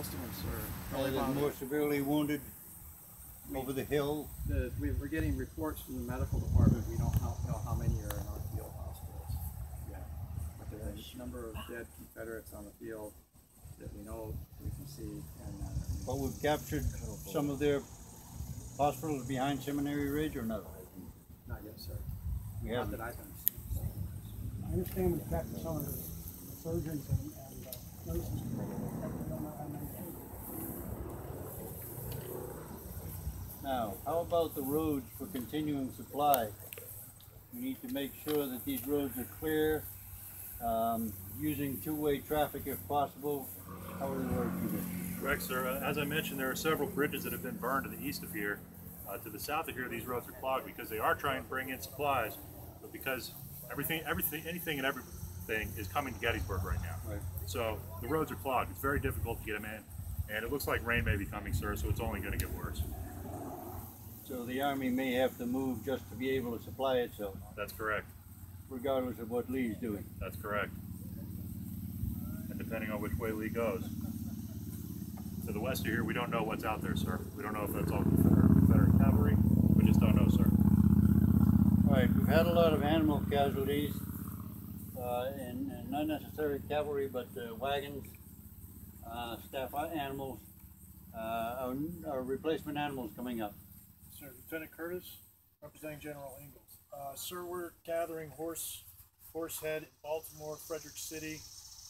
Most of them, sir. Are they more severely wounded over the hill? We're getting reports from the medical department. We don't know how many are in our field hospitals yet. But there's a number of dead Confederates on the field that we know we can see. But we've captured some of their hospitals behind Seminary Ridge, or no? Not yet, sir. We Not haven't. that I've understood. I understand we've captured some of the surgeons and nurses. We don't know how many. Now, how about the roads for continuing supply? We need to make sure that these roads are clear, using two-way traffic if possible. How are the roads doing? Correct, sir. As I mentioned, there are several bridges that have been burned to the east of here. To the south of here, these roads are clogged because they are trying to bring in supplies, but because anything and everything is coming to Gettysburg right now. Right. So the roads are clogged. It's very difficult to get them in, and it looks like rain may be coming, sir, so it's only going to get worse. So the Army may have to move just to be able to supply itself. That's correct. Regardless of what Lee's doing. That's correct. And depending on which way Lee goes. To the west of here, we don't know what's out there, sir. We don't know if that's all Confederate cavalry. We just don't know, sir. All right, we've had a lot of animal casualties, and not necessarily cavalry, but wagons, staff animals, our replacement animals coming up. Sir, Lieutenant Curtis, representing General Ingalls. Sir, we're gathering Horsehead, Baltimore, Frederick City,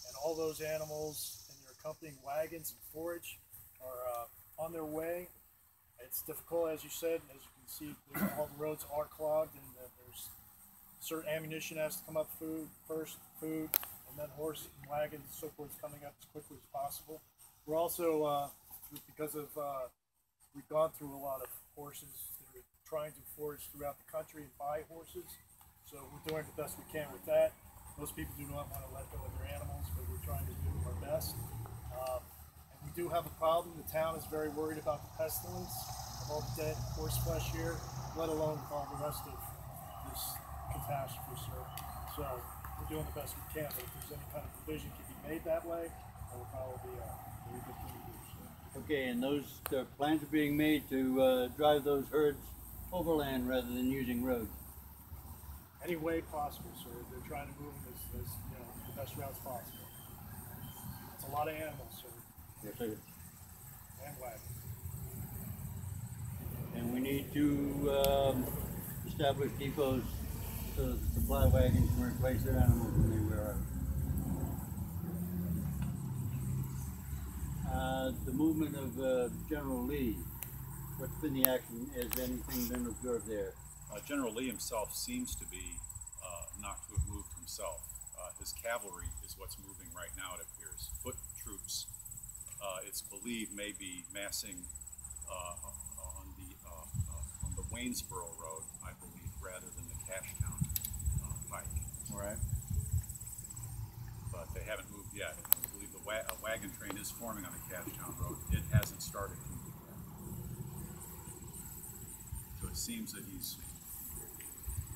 and all those animals and their accompanying wagons and forage are on their way. It's difficult, as you said, as you can see, all the roads are clogged, and there's certain ammunition has to come up first, and then horse and wagons and so forth is coming up as quickly as possible. We're also, because of, we've gone through a lot of horses. They're trying to forage throughout the country and buy horses. So we're doing the best we can with that. Most people do not want to let go of their animals, but we're trying to do our best. And we do have a problem. The town is very worried about the pestilence of all the dead horse flesh here, let alone all the rest of this catastrophe, sir. So we're doing the best we can, but if there's any kind of provision can be made that way, that will probably be a very good thing to do, sir. Okay, and the plans are being made to drive those herds overland rather than using roads. Any way possible, sir. They're trying to move them as the best routes possible. It's a lot of animals, sir. Yes, sir. And wagons. And we need to establish depots so that the supply wagons can replace their animals when they wear out. The movement of General Lee, what's been the action? Has anything been observed there? General Lee himself seems to be not to have moved himself. His cavalry is what's moving right now, it appears. Foot troops, it's believed, may be massing on the Waynesboro Road, I believe, rather than the Cashtown pike. All right. But they haven't moved yet. I believe a wagon train is forming on the Cashtown Road. It hasn't started to move yet. So it seems that he's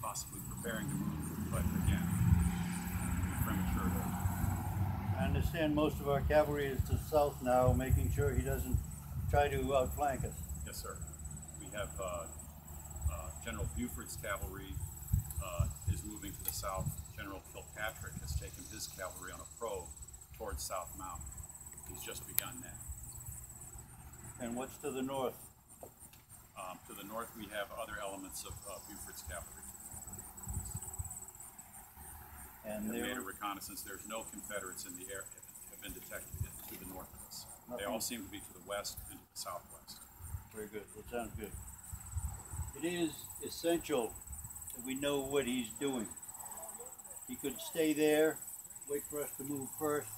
possibly preparing to move, but again, premature. I understand most of our cavalry is to the south now, making sure he doesn't try to outflank us. Yes, sir. We have General Buford's cavalry is moving to the south. General Kilpatrick has taken his cavalry on a probe towards South Mountain. He's just begun that. And what's to the north? To the north, we have other elements of Buford's cavalry. And they made a reconnaissance. There's no Confederates in the air have been detected to the north of us. They all seem to be to the west and to the southwest. Very good. That sounds good. It is essential that we know what he's doing. He could stay there, wait for us to move first,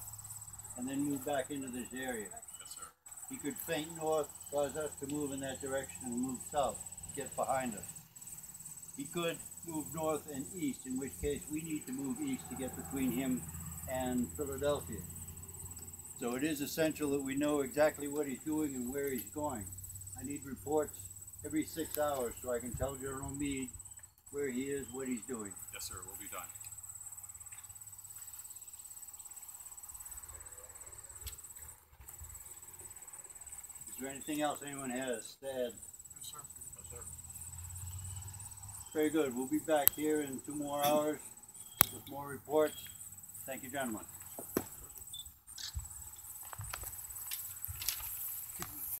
and then move back into this area. Yes, sir. He could feint north, cause us to move in that direction, and move south, get behind us. He could move north and east, in which case we need to move east to get between him and Philadelphia. So it is essential that we know exactly what he's doing and where he's going. I need reports every 6 hours so I can tell General Meade where he is, what he's doing. Yes, sir. We'll be done. there anything else anyone has to add? Yes, sir. Yes, sir. Very good. We'll be back here in 2 more hours with more reports. Thank you, gentlemen.